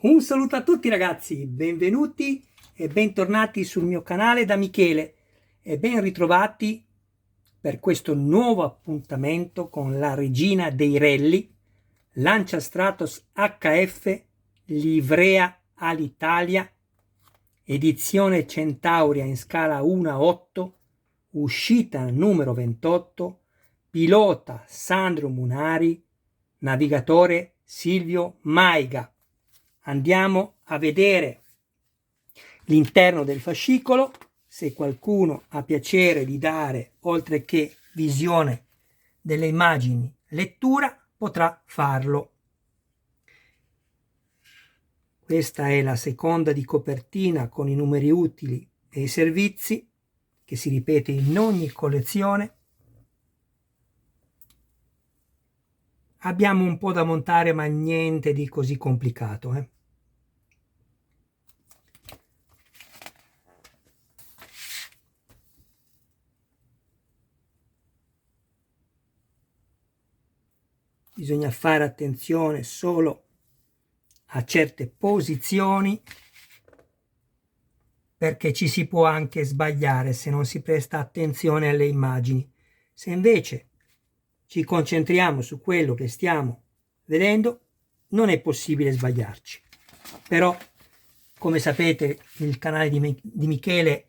Un saluto a tutti ragazzi, benvenuti e bentornati sul mio canale da Michele e ben ritrovati per questo nuovo appuntamento con la regina dei rally, Lancia Stratos HF Livrea all'Italia, edizione Centauria in scala 1:8, uscita numero 28, pilota Sandro Munari, navigatore Silvio Maiga. Andiamo a vedere l'interno del fascicolo. Se qualcuno ha piacere di dare, oltre che visione delle immagini, lettura, potrà farlo. Questa è la seconda di copertina con i numeri utili e i servizi, che si ripete in ogni collezione. Abbiamo un po' da montare, ma niente di così complicato, Bisogna fare attenzione solo a certe posizioni, perché ci si può anche sbagliare se non si presta attenzione alle immagini. Se invece ci concentriamo su quello che stiamo vedendo, non è possibile sbagliarci. Però, come sapete, il canale di Michele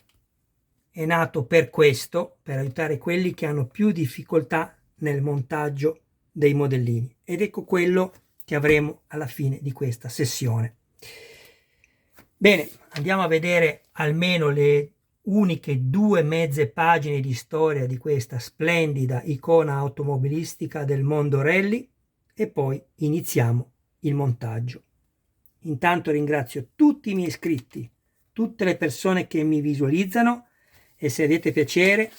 è nato per questo, per aiutare quelli che hanno più difficoltà nel montaggio dei modellini, ed ecco quello che avremo alla fine di questa sessione. Bene, andiamo a vedere almeno le uniche 2 mezze pagine di storia di questa splendida icona automobilistica del mondo rally e poi iniziamo il montaggio. Intanto ringrazio tutti i miei iscritti, tutte le persone che mi visualizzano, e se avete piacere,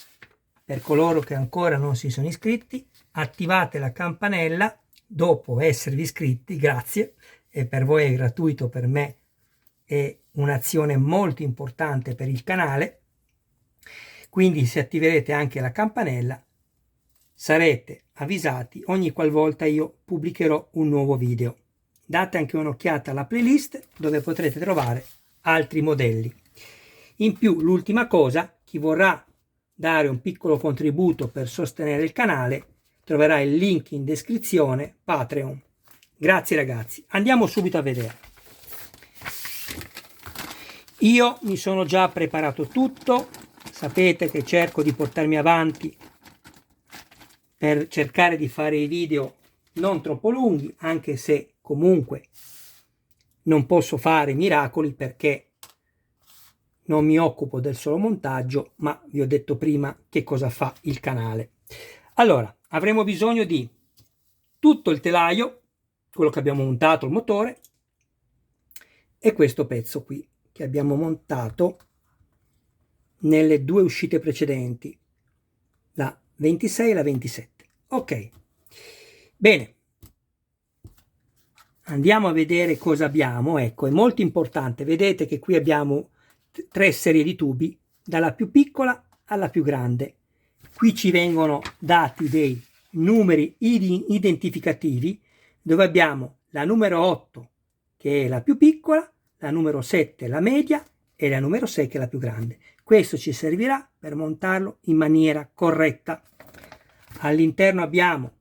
per coloro che ancora non si sono iscritti, attivate la campanella dopo esservi iscritti, grazie, e per voi è gratuito, per me è un'azione molto importante per il canale. Quindi se attiverete anche la campanella sarete avvisati ogni qualvolta io pubblicherò un nuovo video. Date anche un'occhiata alla playlist dove potrete trovare altri modelli. In più, l'ultima cosa, chi vorrà dare un piccolo contributo per sostenere il canale troverà il link in descrizione Patreon. Grazie ragazzi, andiamo subito a vedere. Io mi sono già preparato tutto, sapete che cerco di portarmi avanti per cercare di fare i video non troppo lunghi, anche se comunque non posso fare miracoli perché non mi occupo del solo montaggio, ma vi ho detto prima che cosa fa il canale. Allora, avremo bisogno di tutto il telaio, quello che abbiamo montato, il motore, e questo pezzo qui che abbiamo montato nelle 2 uscite precedenti, la 26 e la 27. Ok, bene, andiamo a vedere cosa abbiamo. Ecco, è molto importante, vedete che qui abbiamo 3 serie di tubi, dalla più piccola alla più grande. Qui ci vengono dati dei numeri identificativi, dove abbiamo la numero 8 che è la più piccola, la numero 7 la media e la numero 6 che è la più grande. Questo ci servirà per montarlo in maniera corretta. All'interno abbiamo,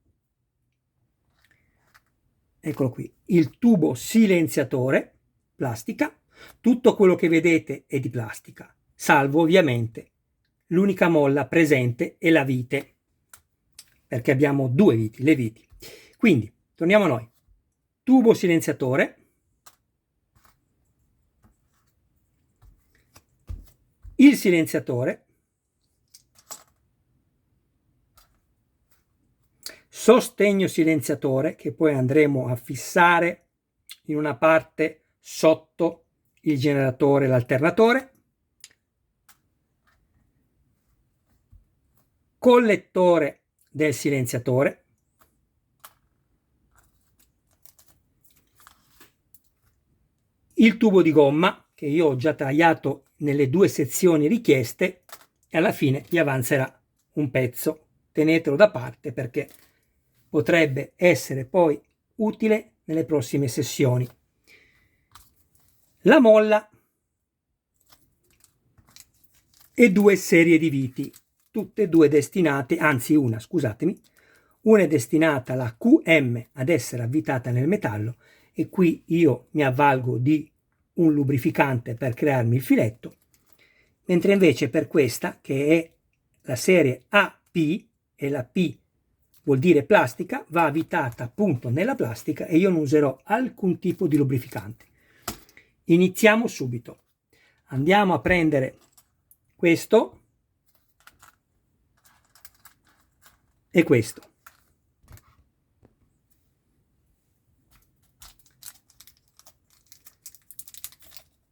eccolo qui, il tubo silenziatore, plastica. Tutto quello che vedete è di plastica, salvo ovviamente l'unica molla presente è la vite, perché abbiamo 2 viti, le viti. Quindi, torniamo a noi. Tubo silenziatore, il silenziatore, sostegno silenziatore che poi andremo a fissare in una parte sotto il generatore e l'alternatore, collettore del silenziatore, il tubo di gomma che io ho già tagliato nelle 2 sezioni richieste e alla fine vi avanzerà un pezzo, tenetelo da parte perché potrebbe essere poi utile nelle prossime sessioni. la molla e 2 serie di viti, tutte e 2 destinate, anzi una, scusatemi, una è destinata, la QM, ad essere avvitata nel metallo, e qui io mi avvalgo di un lubrificante per crearmi il filetto, mentre invece per questa, che è la serie AP, e la P vuol dire plastica, va avvitata appunto nella plastica e io non userò alcun tipo di lubrificante. Iniziamo subito. Andiamo a prendere questo e questo.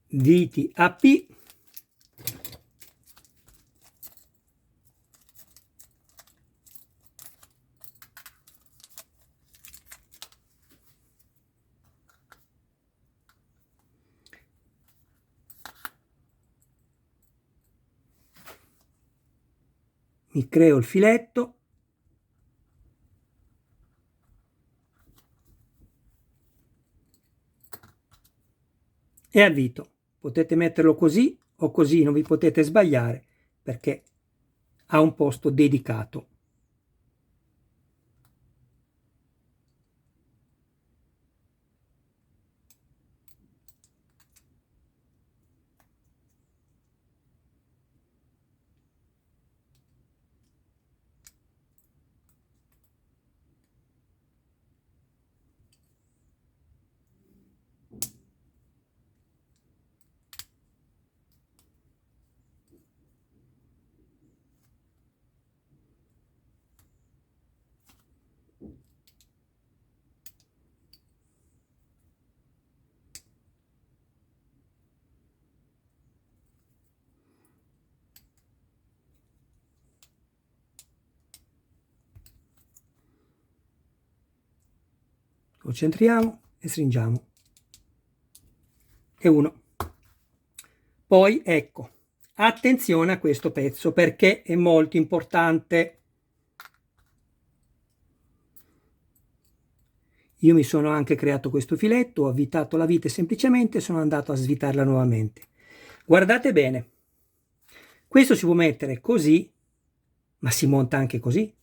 Viti AP. Mi creo il filetto. E avvito. Potete metterlo così o così, non vi potete sbagliare perché ha un posto dedicato. Lo centriamo e stringiamo. E uno. Poi ecco, attenzione a questo pezzo perché è molto importante. Io mi sono anche creato questo filetto, ho avvitato la vite semplicemente e sono andato a svitarla nuovamente. Guardate bene, questo si può mettere così, ma si monta anche così,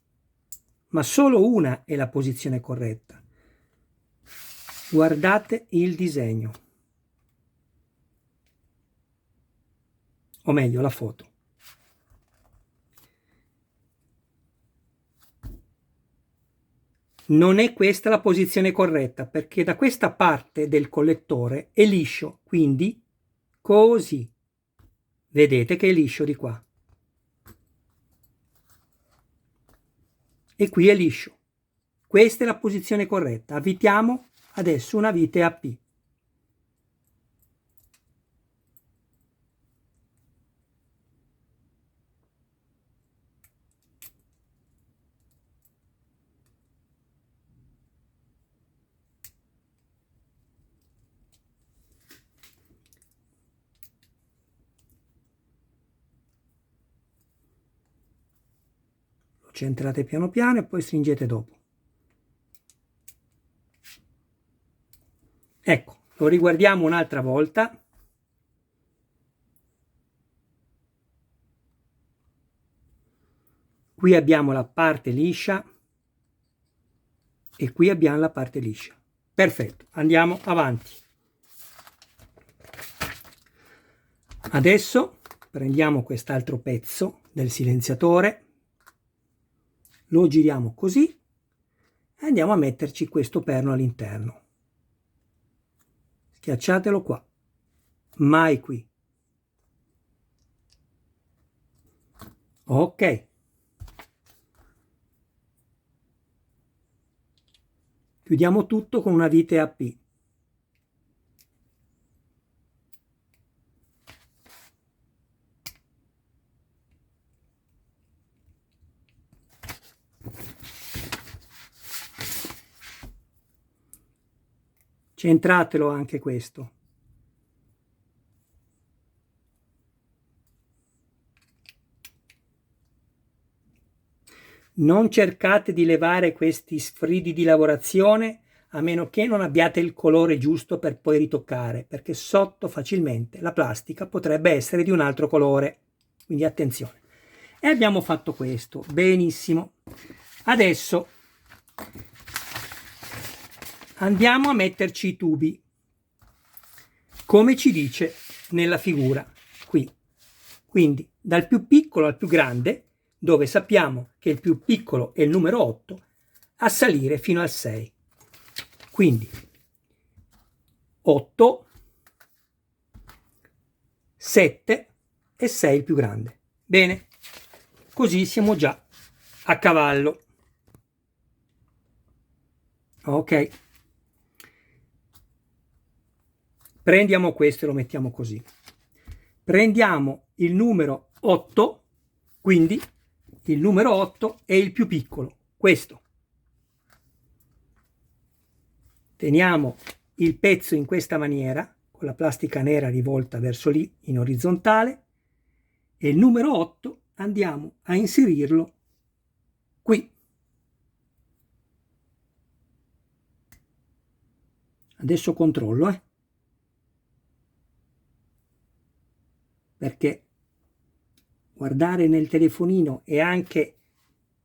ma solo una è la posizione corretta. Guardate il disegno, o meglio la foto. Non è questa la posizione corretta perché da questa parte del collettore è liscio, quindi così. Vedete che è liscio di qua. E qui è liscio. Questa è la posizione corretta. Avvitiamo adesso una vite AP. Lo centrate piano piano e poi stringete dopo. Ecco, lo riguardiamo un'altra volta. Qui abbiamo la parte liscia e qui abbiamo la parte liscia. Perfetto, andiamo avanti. Adesso prendiamo quest'altro pezzo del silenziatore, lo giriamo così e andiamo a metterci questo perno all'interno. Schiacciatelo qua, mai qui. Ok. Chiudiamo tutto con una vite AP. Centratelo anche questo. Non cercate di levare questi sfridi di lavorazione a meno che non abbiate il colore giusto per poi ritoccare, perché sotto facilmente la plastica potrebbe essere di un altro colore, quindi attenzione. E abbiamo fatto questo, benissimo. Adesso andiamo a metterci i tubi, come ci dice nella figura qui. Quindi dal più piccolo al più grande, dove sappiamo che il più piccolo è il numero 8, a salire fino al 6. Quindi 8, 7 e 6 il più grande. Bene, così siamo già a cavallo. Ok. Prendiamo questo e lo mettiamo così. Prendiamo il numero 8, quindi il numero 8 è il più piccolo, questo. Teniamo il pezzo in questa maniera, con la plastica nera rivolta verso lì in orizzontale, e il numero 8 andiamo a inserirlo qui. Adesso controllo, perché guardare nel telefonino e anche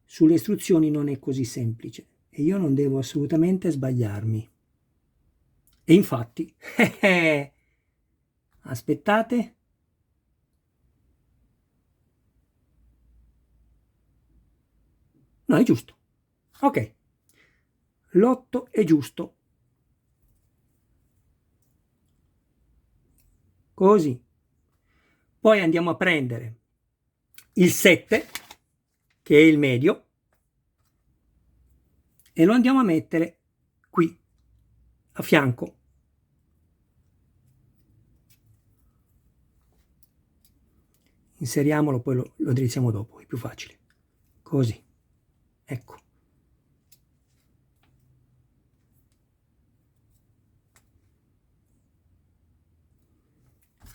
sulle istruzioni non è così semplice e io non devo assolutamente sbagliarmi. E infatti, aspettate, no, è giusto. Ok, l'8 è giusto. Così. Poi andiamo a prendere il 7, che è il medio, e lo andiamo a mettere qui, a fianco. Inseriamolo, poi lo drizziamo dopo, è più facile. Così, ecco.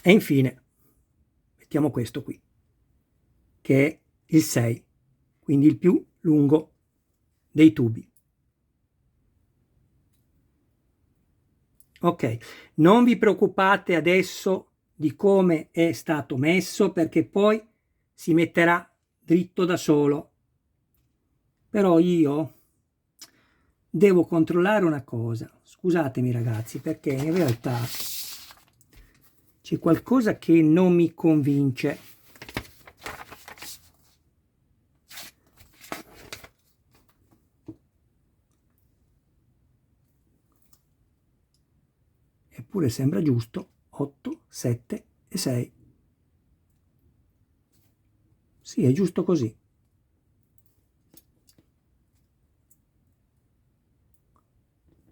E infine mettiamo questo qui, che è il 6, quindi il più lungo dei tubi. Ok, non vi preoccupate adesso di come è stato messo, perché poi si metterà dritto da solo. Però io devo controllare una cosa. Scusatemi ragazzi, perché in realtà c'è qualcosa che non mi convince. Eppure sembra giusto. 8, 7 e 6. Sì, è giusto così.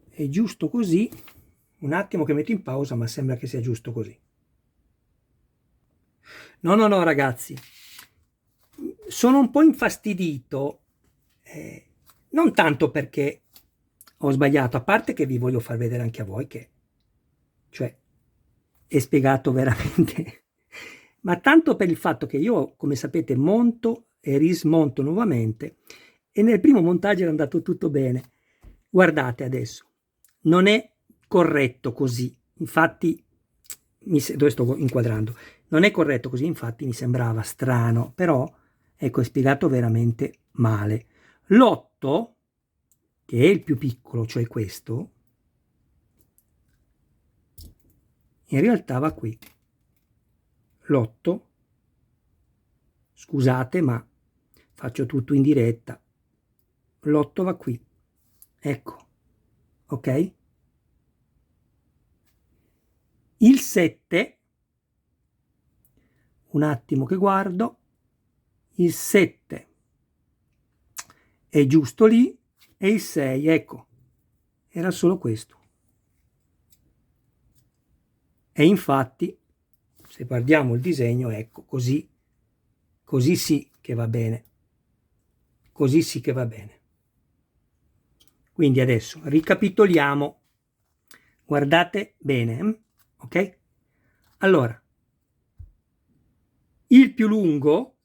È giusto così. Un attimo che metto in pausa, ma sembra che sia giusto così. No, ragazzi. Sono un po' infastidito, non tanto perché ho sbagliato, a parte che vi voglio far vedere anche a voi che, cioè, è spiegato veramente, ma tanto per il fatto che io, come sapete, monto e rismonto nuovamente e nel primo montaggio era andato tutto bene. Guardate adesso, non è corretto così, infatti, dove sto inquadrando, non è corretto così, infatti mi sembrava strano, però ecco, è spiegato veramente male. L'8, che è il più piccolo, cioè questo, in realtà va qui. L'8, scusate ma faccio tutto in diretta, l'8 va qui, ecco, ok? Il 7, un attimo che guardo, il 7 è giusto lì e il 6, ecco, era solo questo. E infatti, se guardiamo il disegno, ecco, così sì che va bene. Così sì che va bene. Quindi adesso ricapitoliamo. Guardate bene, ok? Allora, il più lungo,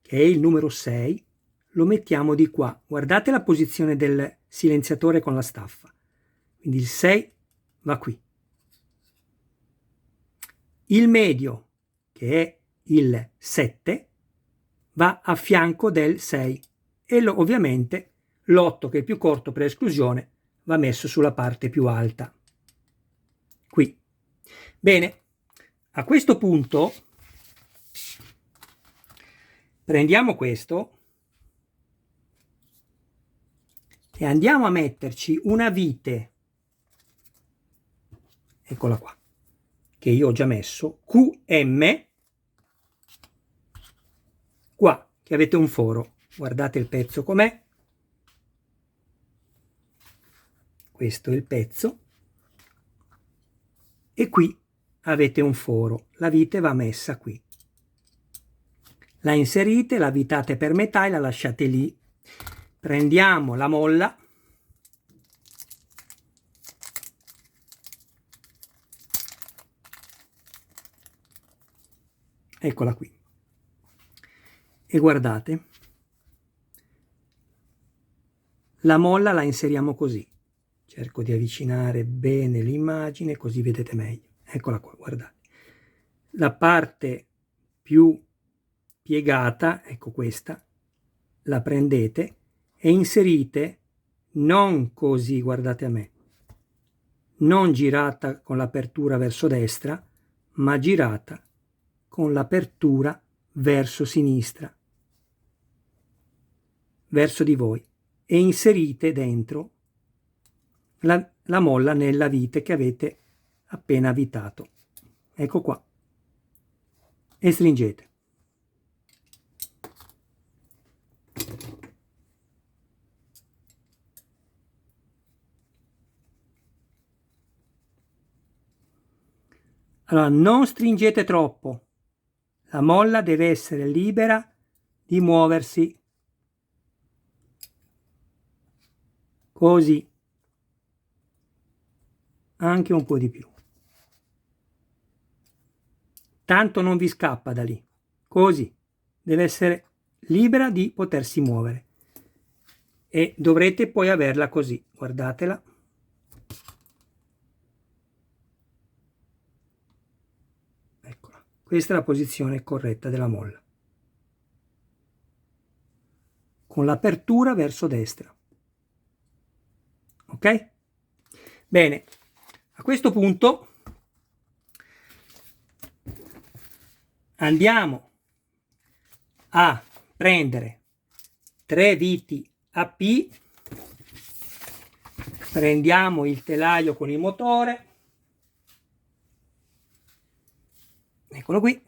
che è il numero 6, lo mettiamo di qua. Guardate la posizione del silenziatore con la staffa. quindi il 6 va qui. Il medio, che è il 7, va a fianco del 6 e ovviamente l'8, che è più corto per esclusione, va messo sulla parte più alta, qui. Bene, a questo punto prendiamo questo e andiamo a metterci una vite, eccola qua, che io ho già messo, QM, qua, che avete un foro, guardate il pezzo com'è, questo è il pezzo, e qui avete un foro, la vite va messa qui. La inserite, la vitate per metà e la lasciate lì. Prendiamo la molla, eccola qui, e guardate, la molla la inseriamo così. Cerco di avvicinare bene l'immagine così vedete meglio. Eccola qua, guardate. La parte più piegata, ecco questa, la prendete e inserite non così, guardate a me, non girata con l'apertura verso destra, ma girata con l'apertura verso sinistra, verso di voi, e inserite dentro la molla nella vite che avete appena avvitato. Ecco qua. E stringete. Allora, non stringete troppo. La molla deve essere libera di muoversi. Così. Anche un po' di più. Tanto non vi scappa da lì. Così. Deve essere libera di potersi muovere. E dovrete poi averla così. Guardatela. Eccola. Questa è la posizione corretta della molla. Con l'apertura verso destra. Ok? Bene. A questo punto andiamo a prendere 3 viti AP, prendiamo il telaio con il motore, eccolo qui,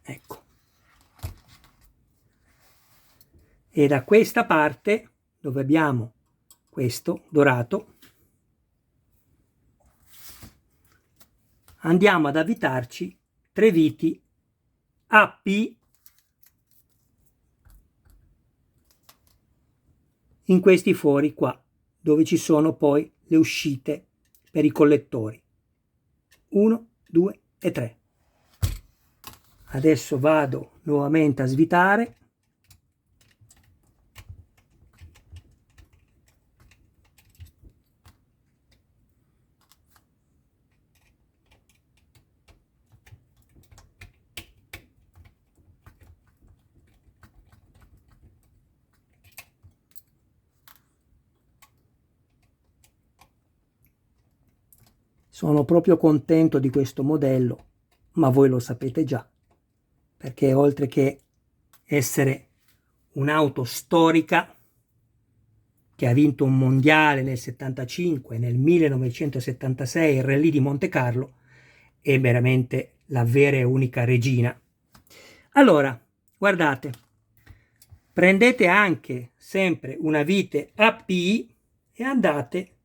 ecco, e da questa parte dove abbiamo questo dorato andiamo ad avvitarci 3 viti AP in questi fori qua, dove ci sono poi le uscite per i collettori. 1, 2 e 3. Adesso vado nuovamente a svitare. Sono proprio contento di questo modello, ma voi lo sapete già, perché oltre che essere un'auto storica che ha vinto un mondiale nel 75, nel 1976 il Rallye di Monte Carlo, è veramente la vera e unica regina. Allora, guardate, prendete anche sempre una vite AP e andate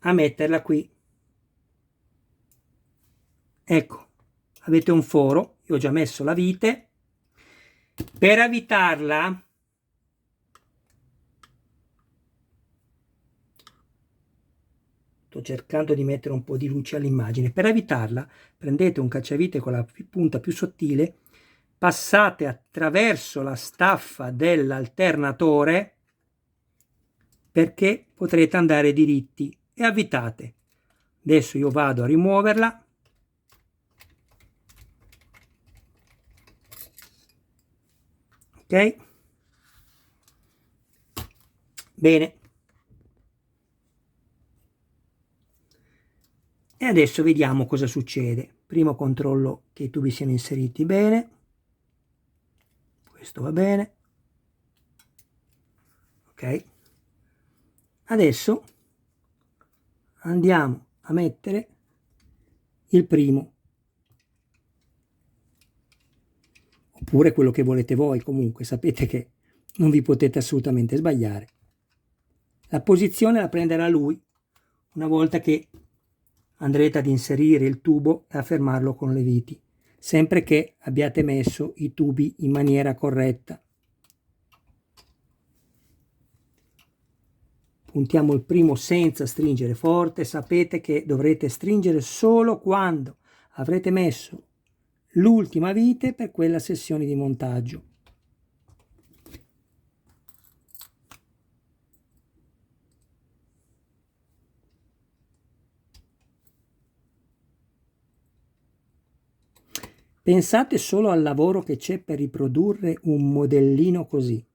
a metterla qui. Ecco, avete un foro, io ho già messo la vite. Per avvitarla sto cercando di mettere un po' di luce all'immagine. Per avvitarla prendete un cacciavite con la punta più sottile, passate attraverso la staffa dell'alternatore perché potrete andare diritti e avvitate. Adesso io vado a rimuoverla. Ok? Bene. E adesso vediamo cosa succede. Primo controllo che i tubi siano inseriti bene. Questo va bene. Ok. Adesso andiamo a mettere il primo. Oppure quello che volete voi, comunque sapete che non vi potete assolutamente sbagliare. La posizione la prenderà lui una volta che andrete ad inserire il tubo e a fermarlo con le viti, sempre che abbiate messo i tubi in maniera corretta. Puntiamo il primo senza stringere forte. Sapete che dovrete stringere solo quando avrete messo l'ultima vite per quella sessione di montaggio. Pensate solo al lavoro che c'è per riprodurre un modellino così.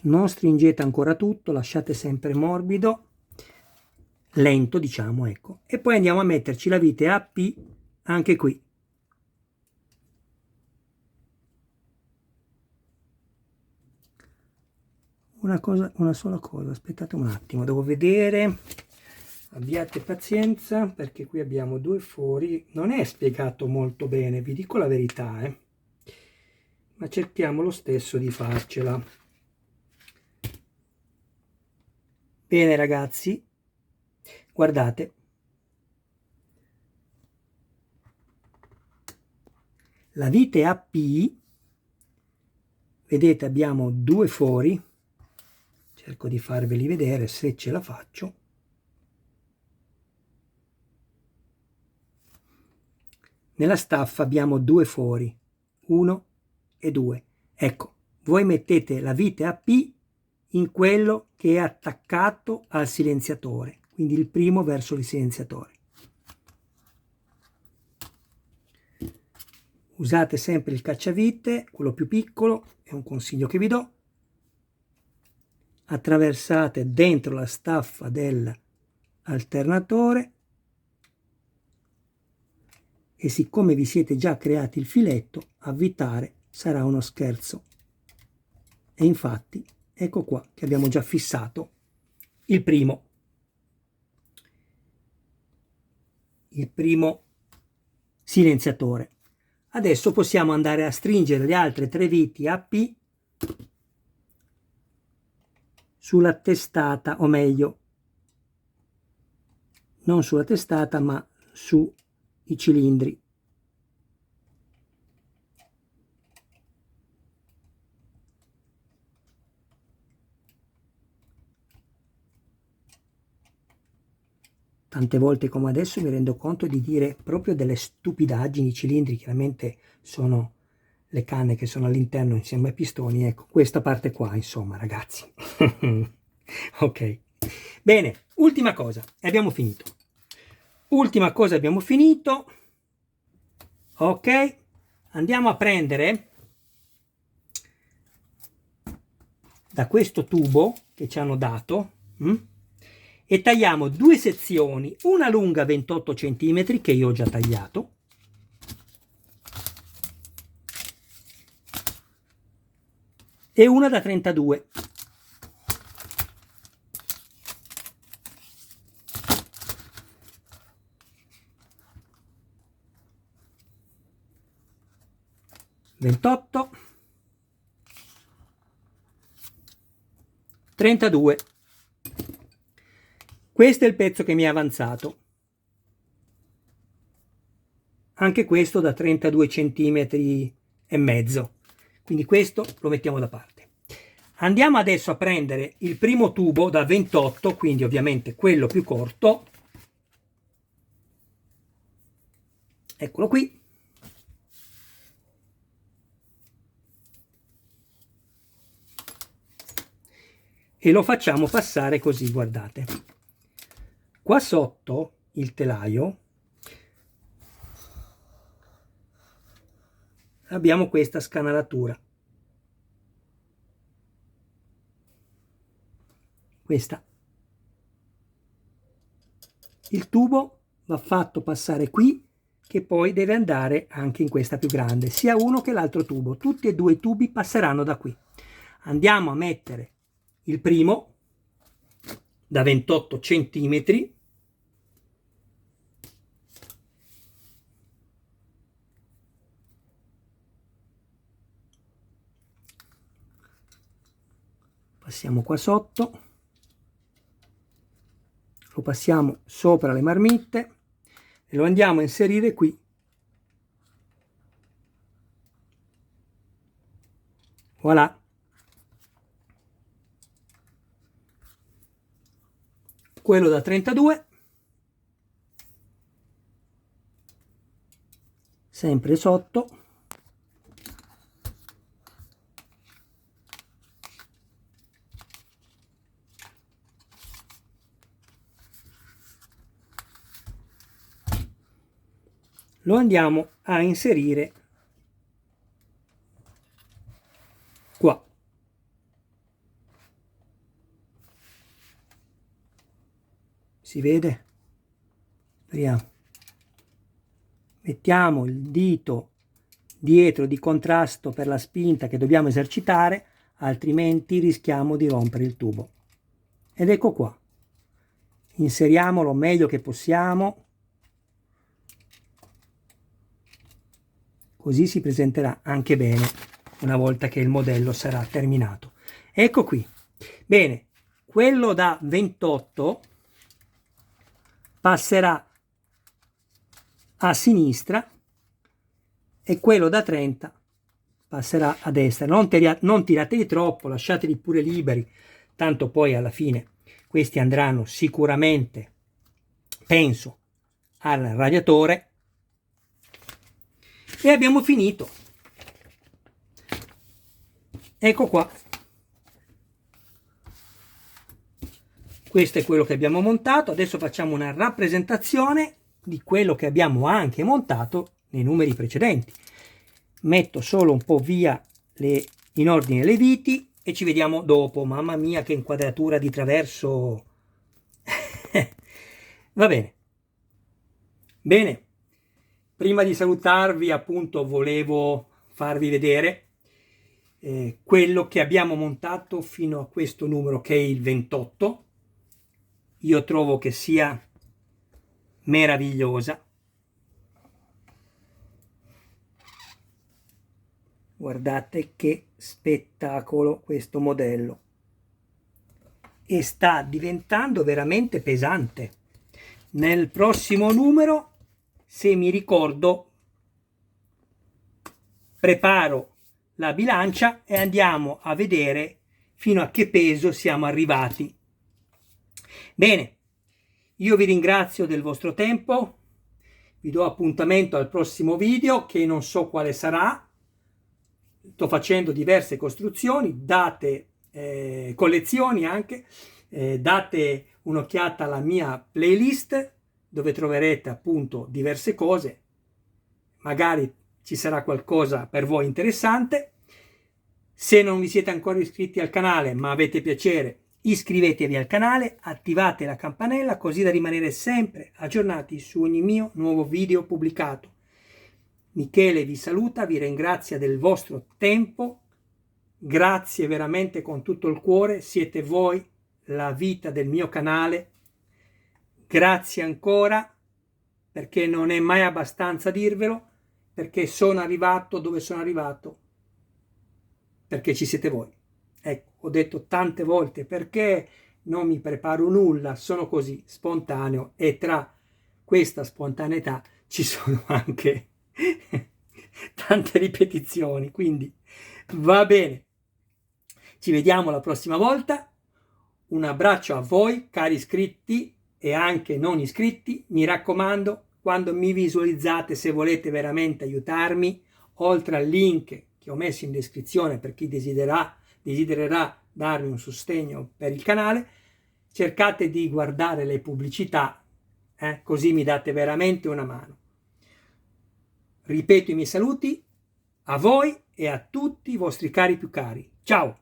Non stringete ancora tutto, lasciate sempre morbido, lento diciamo, ecco. E poi andiamo a metterci la vite AP anche qui. Una sola cosa, aspettate un attimo, devo vedere. Abbiate pazienza perché qui abbiamo due fori, non è spiegato molto bene, vi dico la verità, ma cerchiamo lo stesso di farcela. Bene ragazzi, guardate, la vite AP, vedete abbiamo due fori, cerco di farveli vedere se ce la faccio. Nella staffa abbiamo due fori, 1 e 2. Ecco, voi mettete la vite AP in quello che è attaccato al silenziatore, quindi il primo verso il silenziatore. Usate sempre il cacciavite, quello più piccolo, è un consiglio che vi do. Attraversate dentro la staffa dell'alternatore e siccome vi siete già creati il filetto, avvitare sarà uno scherzo. E infatti ecco qua che abbiamo già fissato il primo silenziatore. Adesso possiamo andare a stringere le altre tre viti AP sulla testata, o meglio non sulla testata ma sui cilindri. Tante volte come adesso mi rendo conto di dire proprio delle stupidaggini. I cilindri chiaramente sono le canne che sono all'interno insieme ai pistoni. Ecco, questa parte qua, insomma, ragazzi. Ok. Bene, ultima cosa, e abbiamo finito. Ultima cosa, abbiamo finito. Ok, andiamo a prendere da questo tubo che ci hanno dato e tagliamo due sezioni, una lunga 28 cm che io ho già tagliato, e una da 32. (28) 32. Questo è il pezzo che mi è avanzato, anche questo da 32 centimetri e mezzo, quindi questo lo mettiamo da parte. Andiamo adesso a prendere il primo tubo da 28, quindi ovviamente quello più corto, eccolo qui, e lo facciamo passare così, guardate. Qua sotto il telaio abbiamo questa scanalatura. Questa. Il tubo va fatto passare qui, che poi deve andare anche in questa più grande, sia uno che l'altro tubo. Tutti e due i tubi passeranno da qui. Andiamo a mettere il primo da 28 centimetri. Passiamo qua sotto, lo passiamo sopra le marmitte e lo andiamo a inserire qui. Voilà. Quello da 32, sempre sotto. Lo andiamo a inserire qua. Si vede? Vediamo. Mettiamo il dito dietro di contrasto per la spinta che dobbiamo esercitare, altrimenti rischiamo di rompere il tubo. Ed ecco qua. Inseriamolo meglio che possiamo. Così si presenterà anche bene una volta che il modello sarà terminato. Ecco qui. Bene, quello da 28 passerà a sinistra e quello da 30 passerà a destra. Non tirateli troppo, lasciateli pure liberi, tanto poi alla fine questi andranno sicuramente, penso, al radiatore. E abbiamo finito. Ecco qua. Questo è quello che abbiamo montato. Adesso facciamo una rappresentazione di quello che abbiamo anche montato nei numeri precedenti. Metto solo un po' via in ordine le viti e ci vediamo dopo. Mamma mia, che inquadratura di traverso. Va bene. Bene. Prima di salutarvi, appunto, volevo farvi vedere quello che abbiamo montato fino a questo numero, che è il 28. Io trovo che sia meravigliosa. Guardate che spettacolo questo modello. E sta diventando veramente pesante. Nel prossimo numero, se mi ricordo, preparo la bilancia e andiamo a vedere fino a che peso siamo arrivati. Bene, io vi ringrazio del vostro tempo, vi do appuntamento al prossimo video che non so quale sarà. Sto facendo diverse costruzioni, collezioni anche, date un'occhiata alla mia playlist dove troverete appunto diverse cose, magari ci sarà qualcosa per voi interessante. Se non vi siete ancora iscritti al canale ma avete piacere, iscrivetevi al canale, attivate la campanella così da rimanere sempre aggiornati su ogni mio nuovo video pubblicato. Michele vi saluta, vi ringrazia del vostro tempo, grazie veramente con tutto il cuore, siete voi la vita del mio canale. Grazie ancora, perché non è mai abbastanza dirvelo, perché sono arrivato dove sono arrivato, perché ci siete voi. Ecco, ho detto tante volte perché non mi preparo nulla, sono così spontaneo e tra questa spontaneità ci sono anche tante ripetizioni, quindi va bene. Ci vediamo la prossima volta. Un abbraccio a voi, cari iscritti e anche non iscritti. Mi raccomando, quando mi visualizzate, se volete veramente aiutarmi, oltre al link che ho messo in descrizione per chi desidererà darmi un sostegno per il canale, cercate di guardare le pubblicità, così mi date veramente una mano. Ripeto i miei saluti a voi e a tutti i vostri cari più cari. Ciao!